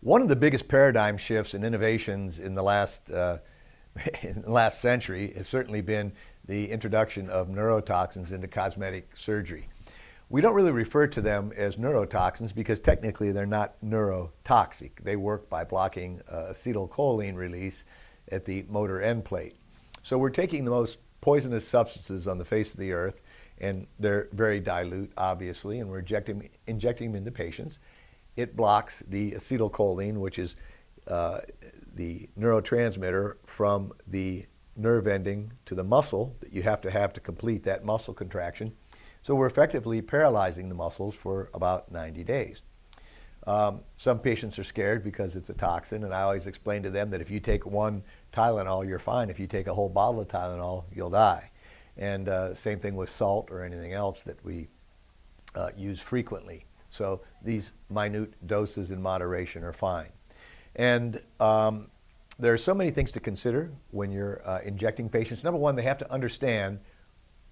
One of the biggest paradigm shifts and innovations in the last century has certainly been the introduction of neurotoxins into cosmetic surgery. We don't really refer to them as neurotoxins because technically they're not neurotoxic. They work by blocking acetylcholine release at the motor end plate. So we're taking the most poisonous substances on the face of the earth, and they're very dilute, obviously, and we're injecting them into patients. It blocks the acetylcholine, which is the neurotransmitter from the nerve ending to the muscle that you have to complete that muscle contraction. So we're effectively paralyzing the muscles for about 90 days. Some patients are scared because it's a toxin, and I always explain to them that if you take one Tylenol, you're fine. If you take a whole bottle of Tylenol, you'll die. And same thing with salt or anything else that we use frequently. So these minute doses in moderation are fine. And there are so many things to consider when you're injecting patients. Number one, they have to understand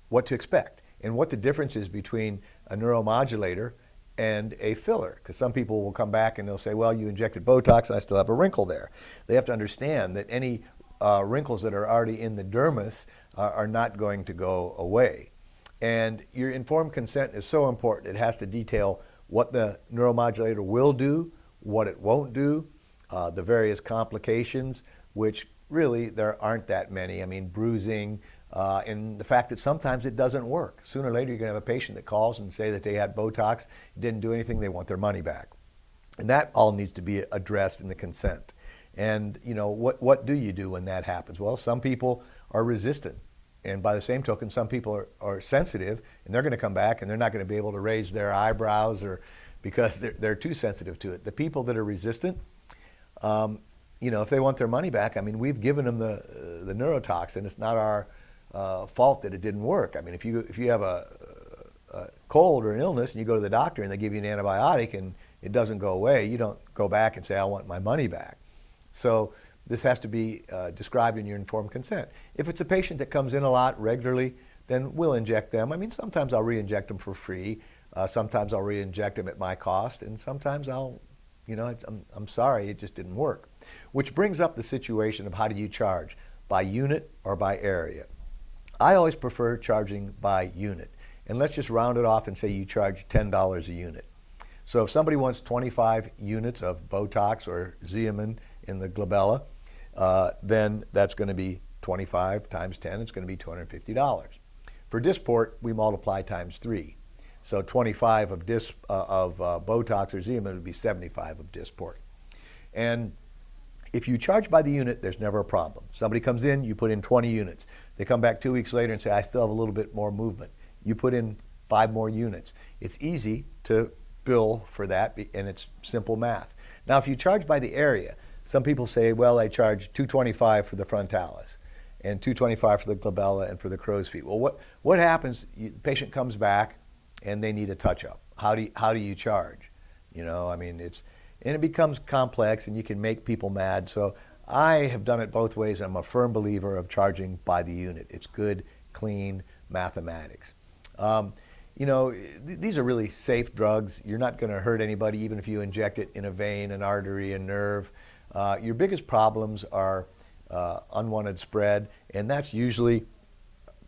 what to expect and what the difference is between a neuromodulator and a filler. Because some people will come back and they'll say, well, you injected Botox and I still have a wrinkle there. They have to understand that any wrinkles that are already in the dermis are not going to go away. And your informed consent is so important. It has to detail what the neuromodulator will do, what it won't do, the various complications, which really there aren't that many. I mean, bruising, and the fact that sometimes it doesn't work. Sooner or later, you're going to have a patient that calls and say that they had Botox, it didn't do anything, they want their money back. And that all needs to be addressed in the consent. And you know, what do you do when that happens? Well, some people are resistant. And by the same token, some people are sensitive, and they're going to come back and they're not going to be able to raise their eyebrows or because they're too sensitive to it. The people that are resistant, you know, if they want their money back, I mean, we've given them the neurotoxin. It's not our fault that it didn't work. I mean, if you have a cold or an illness and you go to the doctor and they give you an antibiotic and it doesn't go away, you don't go back and say, I want my money back. So this has to be described in your informed consent. If it's a patient that comes in a lot regularly, then we'll inject them. I mean, sometimes I'll re-inject them for free. Sometimes I'll re-inject them at my cost, and sometimes I'll, you know, I'm sorry, it just didn't work. Which brings up the situation of how do you charge, by unit or by area. I always prefer charging by unit. And let's just round it off and say you charge $10 a unit. So if somebody wants 25 units of Botox or Xeomin in the glabella, then that's going to be 25 times 10, it's going to be $250. For Dysport, we multiply times 3. So 25 of Botox or Xeomin would be 75 of Dysport. And if you charge by the unit, there's never a problem. Somebody comes in, you put in 20 units. They come back 2 weeks later and say, I still have a little bit more movement. You put in 5 more units. It's easy to bill for that, and it's simple math. Now, if you charge by the area, some people say, well, I charge $225 for the frontalis and $225 for the glabella and for the crow's feet. Well, what happens? The patient comes back and they need a touch-up. How do you charge? You know, I mean, and it becomes complex and you can make people mad. So I have done it both ways. I'm a firm believer of charging by the unit. It's good, clean mathematics. You know, these are really safe drugs. You're not going to hurt anybody even if you inject it in a vein, an artery, a nerve. Your biggest problems are unwanted spread, and that's usually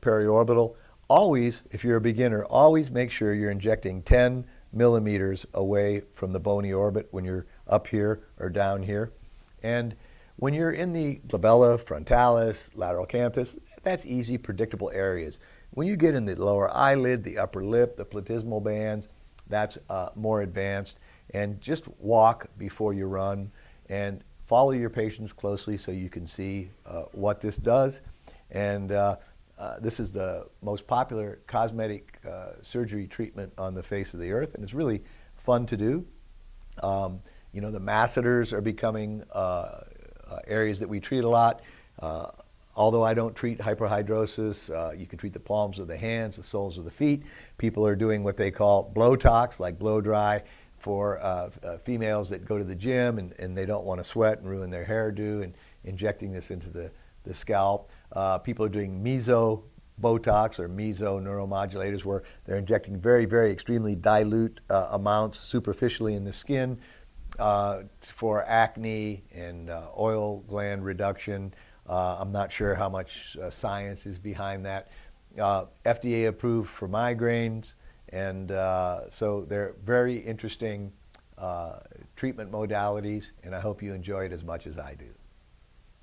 periorbital. Always, if you're a beginner, always make sure you're injecting 10 millimeters away from the bony orbit when you're up here or down here. And when you're in the glabella, frontalis, lateral canthus, that's easy, predictable areas. When you get in the lower eyelid, the upper lip, the platysmal bands, that's more advanced. And just walk before you run and follow your patients closely so you can see what this does. And this is the most popular cosmetic surgery treatment on the face of the earth, and it's really fun to do. You know, the masseters are becoming areas that we treat a lot. Although I don't treat hyperhidrosis, you can treat the palms of the hands, the soles of the feet. People are doing what they call Blowtox, like blow dry, for females that go to the gym and they don't want to sweat and ruin their hairdo, and injecting this into the scalp. People are doing meso Botox or meso neuromodulators, where they're injecting very, very extremely dilute amounts superficially in the skin. for acne and oil gland reduction. I'm not sure how much science is behind that. FDA approved for migraines, and so they're very interesting treatment modalities, and I hope you enjoy it as much as I do.